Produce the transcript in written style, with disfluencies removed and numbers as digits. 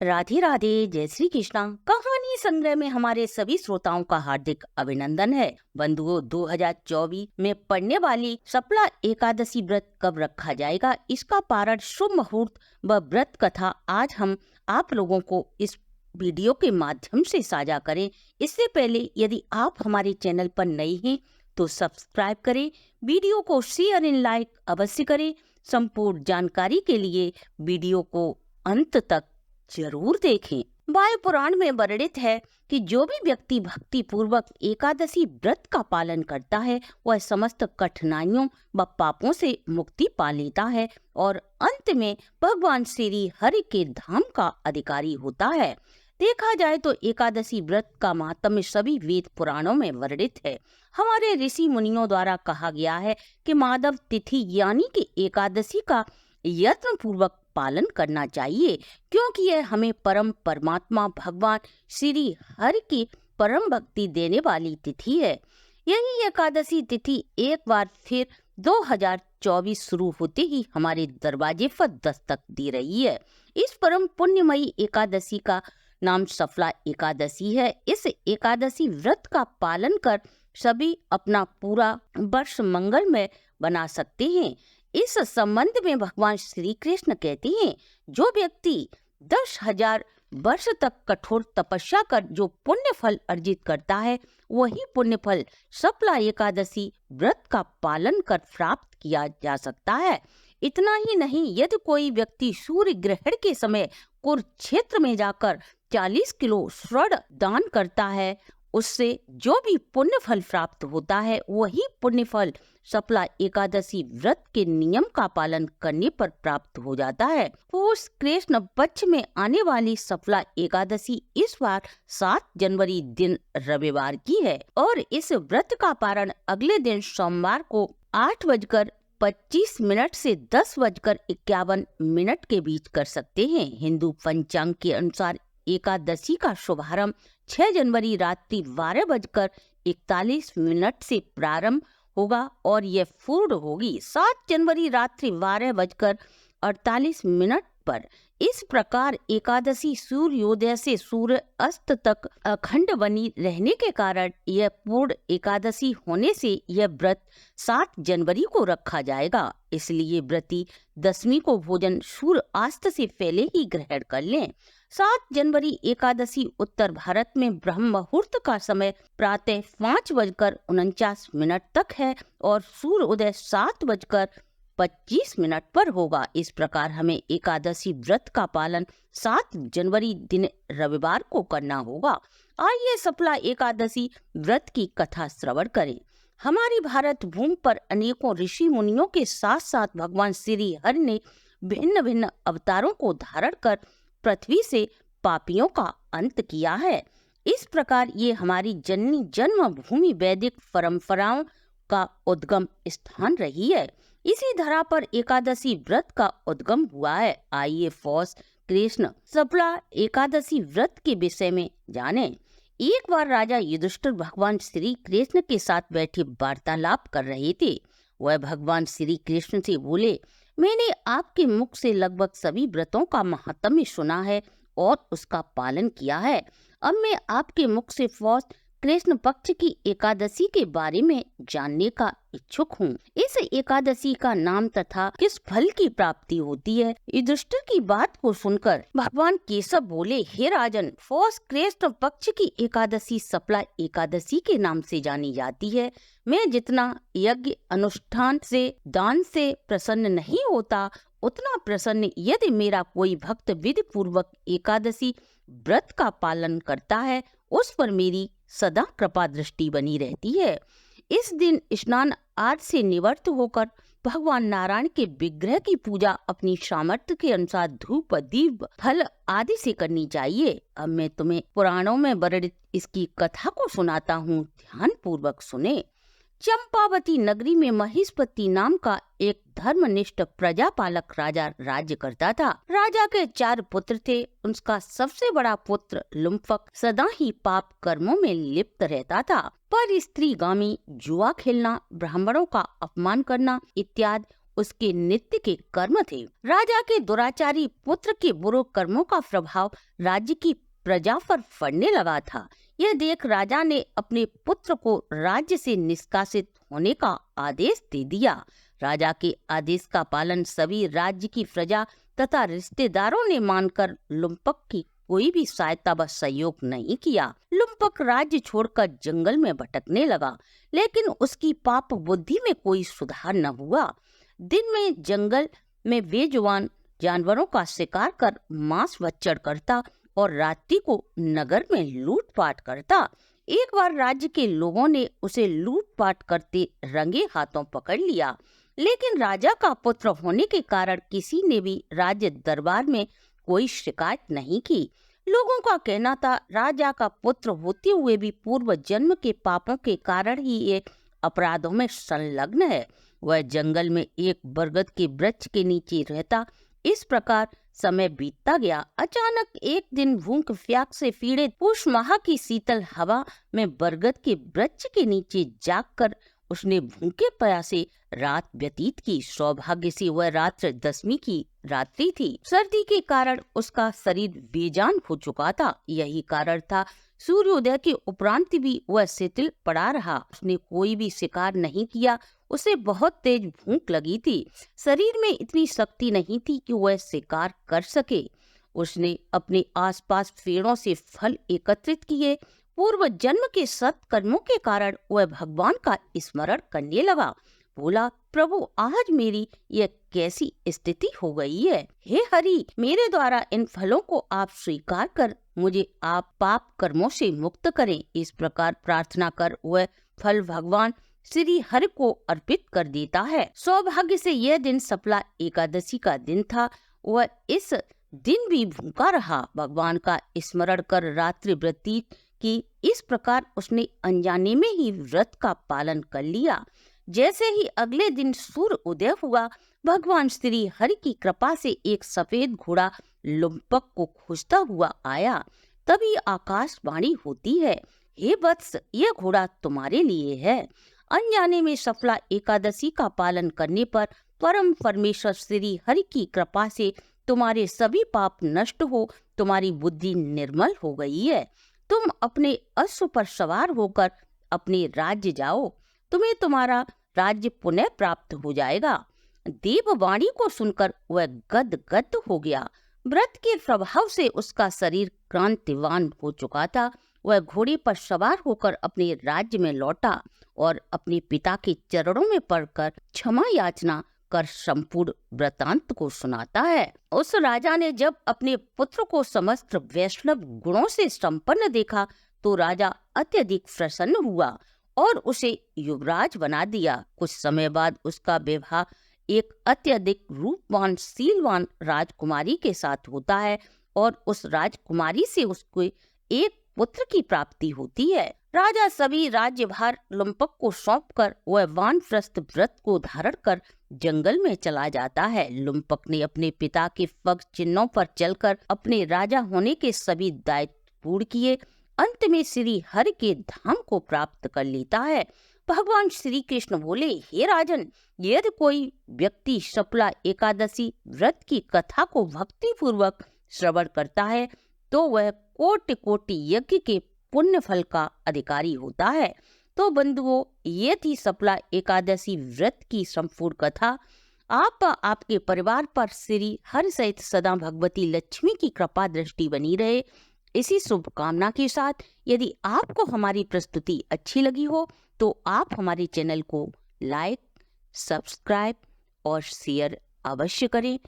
राधे राधे, जय श्री कृष्णा। कहानी संग्रह में हमारे सभी श्रोताओं का हार्दिक अभिनंदन है। बंधुओं, 2024 में पड़ने वाली सफला एकादशी व्रत कब रखा जाएगा, इसका पारण, शुभ मुहूर्त व व्रत कथा आज हम आप लोगों को इस वीडियो के माध्यम से साझा करें। इससे पहले यदि आप हमारे चैनल पर नए हैं तो सब्सक्राइब करें, वीडियो को शेयर एंड लाइक अवश्य करें। संपूर्ण जानकारी के लिए वीडियो को अंत तक जरूर देखें। वायु पुराण में वर्णित है कि जो भी व्यक्ति भक्ति पूर्वक एकादशी व्रत का पालन करता है वह समस्त कठिनाइयों व पापों से मुक्ति पा लेता है और अंत में भगवान श्री हरि के धाम का अधिकारी होता है। देखा जाए तो एकादशी व्रत का महात्म्य सभी वेद पुराणों में वर्णित है। हमारे ऋषि मुनियों द्वारा कहा गया है कि माधव तिथि यानी कि एकादशी का यत्न पूर्वक पालन करना चाहिए, क्योंकि यह हमें परम परमात्मा भगवान श्री हरि की परम भक्ति देने वाली तिथि है। यही एकादशी तिथि एक बार फिर 2024 शुरू होते ही हमारे दरवाजे पर दस्तक दे रही है। इस परम पुण्यमयी एकादशी का नाम सफला एकादशी है। इस एकादशी व्रत का पालन कर सभी अपना पूरा वर्ष मंगलमय बना सकते हैं। इस संबंध में भगवान श्री कृष्ण कहते हैं, जो व्यक्ति 10,000 वर्ष तक कठोर तपस्या कर जो पुण्य फल अर्जित करता है वही पुण्य फल सफला एकादशी व्रत का पालन कर प्राप्त किया जा सकता है। इतना ही नहीं, यदि कोई व्यक्ति सूर्य ग्रहण के समय कुरुक्षेत्र में जाकर 40 किलो स्वर्ण दान करता है, उससे जो भी पुण्य फल प्राप्त होता है वही पुण्य फल सफला एकादशी व्रत के नियम का पालन करने पर प्राप्त हो जाता है। उस कृष्ण पक्ष में आने वाली सफला एकादशी इस बार 7 जनवरी दिन रविवार की है और इस व्रत का पारण अगले दिन सोमवार को 8:25 से 10:51 के बीच कर सकते हैं। हिंदू पंचांग के अनुसार एकादशी का शुभारंभ 6 जनवरी रात्रि 12:41 से प्रारंभ होगा और यह पूर्ण होगी 7 जनवरी रात्रि 12:48 पर। इस प्रकार एकादशी सूर्योदय से सूर्य अस्त तक अखंड बनी रहने के कारण यह पूर्ण एकादशी होने से यह व्रत 7 जनवरी को रखा जाएगा। इसलिए व्रती दशमी को भोजन सूर्य अस्त से पहले ही ग्रहण कर लें। 7 जनवरी एकादशी उत्तर भारत में ब्रह्म मुहूर्त का समय प्रातः 5:49 तक है और सूर्य उदय 7:25 पर होगा। इस प्रकार हमें एकादशी व्रत का पालन 7 जनवरी दिन रविवार को करना होगा। आइए सफला एकादशी व्रत की कथा श्रवण करें। हमारी भारत भूमि पर अनेकों ऋषि मुनियों के साथ साथ भगवान श्री हरि ने भिन्न भिन्न अवतारों को धारण कर पृथ्वी से पापियों का अंत किया है। इस प्रकार ये हमारी जननी जन्मभूमि वैदिक परंपराओं का उद्गम स्थान रही है। इसी धरा पर एकादशी व्रत का उद्गम हुआ है। आइए फौज कृष्ण सफला एकादशी व्रत के विषय में जानें। एक बार राजा युधिष्ठिर भगवान श्री कृष्ण के साथ बैठे वार्तालाप कर रहे थे। वह भगवान श्री कृष्ण से बोले, मैंने आपके मुख से लगभग सभी व्रतों का महात्म्य सुना है और उसका पालन किया है। अब मैं आपके मुख से फौज कृष्ण पक्ष की एकादशी के बारे में जानने का इच्छुक हूँ। इस एकादशी का नाम तथा किस फल की प्राप्ति होती है। युधिष्ठिर की बात को सुनकर भगवान केशव बोले, हे राजन, फौज कृष्ण पक्ष की एकादशी सफला एकादशी के नाम से जानी जाती है। मैं जितना यज्ञ अनुष्ठान से दान से प्रसन्न नहीं होता उतना प्रसन्न यदि मेरा कोई भक्त विधि पूर्वक एकादशी व्रत का पालन करता है उस पर मेरी सदा कृपा दृष्टि बनी रहती है। इस दिन स्नान आदि से निवृत्त होकर भगवान नारायण के विग्रह की पूजा अपनी सामर्थ्य के अनुसार धूप दीप फल आदि से करनी चाहिए। अब मैं तुम्हें पुराणों में वर्णित इसकी कथा को सुनाता हूँ, ध्यान पूर्वक सुने। चंपावती नगरी में महेशपति नाम का एक धर्मनिष्ठ प्रजापालक राजा राज्य करता था। राजा के 4 पुत्र थे। उसका सबसे बड़ा पुत्र लुम्फक सदा ही पाप कर्मों में लिप्त रहता था। पर स्त्रीगामी, जुआ खेलना, ब्राह्मणों का अपमान करना इत्यादि उसके नित्य के कर्म थे। राजा के दुराचारी पुत्र के बुरे कर्मों का प्रभाव राज्य की प्रजा पर पड़ने लगा था। यह देख राजा ने अपने पुत्र को राज्य से निष्कासित होने का आदेश दे दिया। राजा के आदेश का पालन सभी राज्य की प्रजा तथा रिश्तेदारों ने मानकर लुम्पक की कोई भी सहायता व सहयोग नहीं किया। लुम्पक राज्य छोड़कर जंगल में भटकने लगा, लेकिन उसकी पाप बुद्धि में कोई सुधार न हुआ। दिन में जंगल में बेजुबान जानवरों का शिकार कर मांस भक्षण करता और रात्रि को नगर में लूटपाट करता। एक बार राज्य के लोगों ने उसे लूटपाट करते रंगे हाथों पकड़ लिया, लेकिन राजा का पुत्र होने के कारण किसी ने भी राज्य दरबार में कोई शिकायत नहीं की। लोगों का कहना था राजा का पुत्र होते हुए भी पूर्व जन्म के पापों के कारण ही ये अपराधों में संलग्न है। वह जंगल में एक बरगद के वृक्ष के नीचे रहता। इस प्रकार समय बीतता गया। अचानक एक दिन भूख प्यास से पीड़ित पुष माह की शीतल हवा में बरगद के वृक्ष के नीचे जागकर उसने भूखे प्यासे रात व्यतीत की। सौभाग्य से वह रात्र 10वीं की रात्रि थी। सर्दी के कारण उसका शरीर बेजान हो चुका था। यही कारण था सूर्योदय के उपरांत भी वह शिथिल पड़ा रहा। उसने कोई भी शिकार नहीं किया। उसे बहुत तेज भूख लगी थी। शरीर में इतनी शक्ति नहीं थी कि वह शिकार कर सके। उसने अपने आसपास पेड़ों से फल एकत्रित किए। पूर्व जन्म के सत्कर्मों के कारण वह भगवान का स्मरण करने लगा। बोला, प्रभु आज मेरी यह कैसी स्थिति हो गई है। हे हरि, मेरे द्वारा इन फलों को आप स्वीकार कर मुझे आप पाप कर्मों से मुक्त करें। इस प्रकार प्रार्थना कर वह फल भगवान श्री हरि को अर्पित कर देता है। सौभाग्य से यह दिन सफला एकादशी का दिन था। वह इस दिन भी भूखा रहा, भगवान का स्मरण कर रात्रि व्यतीत की। इस प्रकार उसने अनजाने में ही व्रत का पालन कर लिया। जैसे ही अगले दिन सूर्य उदय हुआ, भगवान श्री हरि की कृपा से एक सफेद घोड़ा लुम्पक को खोजता हुआ आया। तभी आकाशवाणी होती है, हे वत्स, यह घोड़ा तुम्हारे लिए है। अनजाने में सफला एकादशी का पालन करने पर परम परमेश्वर श्री हरि की कृपा से तुम्हारे सभी पाप नष्ट हो, तुम्हारी बुद्धि निर्मल हो गई है। तुम अपने अश्व पर सवार होकर अपने राज्य जाओ, तुम्हें तुम्हारा राज्य पुनः प्राप्त हो जाएगा। देववाणी को सुनकर वह गदगद हो गया। व्रत के प्रभाव से उसका शरीर क्रांतिवान हो चुका था। वह घोड़े पर सवार होकर अपने राज्य में लौटा और अपने पिता के चरणों में पड़कर क्षमा याचना कर संपूर्ण वृतांत को सुनाता है। उस राजा ने जब अपने पुत्र को समस्त वैष्णव गुणों से संपन्न देखा तो राजा अत्यधिक प्रसन्न हुआ और उसे युवराज बना दिया। कुछ समय बाद उसका विवाह एक अत्यधिक रूपवान शीलवान राजकुमारी के साथ होता है और उस राजकुमारी से उसको एक पुत्र की प्राप्ति होती है। राजा सभी राज्यभार लुम्पक को सौंपकर वह वानप्रस्थ व्रत को धारण कर जंगल में चला जाता है। लुम्पक ने अपने पिता के पग चिन्हों पर चलकर अपने राजा होने के सभी दायित्व पूर्ण किए। अंत में श्री हरि के धाम को प्राप्त कर लेता है। भगवान श्री कृष्ण बोले, हे राजन, यदि कोई व्यक्ति सफला एकादशी व्रत की कथा को भक्ति पूर्वक श्रवण करता है तो वह कोटि कोटि यज्ञ के पुण्य फल का अधिकारी होता है। तो बंधुओं, ये थी सफला एकादशी व्रत की संपूर्ण कथा। आप आपके परिवार पर श्री हरि सहित सदा भगवती लक्ष्मी की कृपा दृष्टि बनी रहे, इसी शुभकामना के साथ यदि आपको हमारी प्रस्तुति अच्छी लगी हो तो आप हमारे चैनल को लाइक, सब्सक्राइब और शेयर अवश्य करें।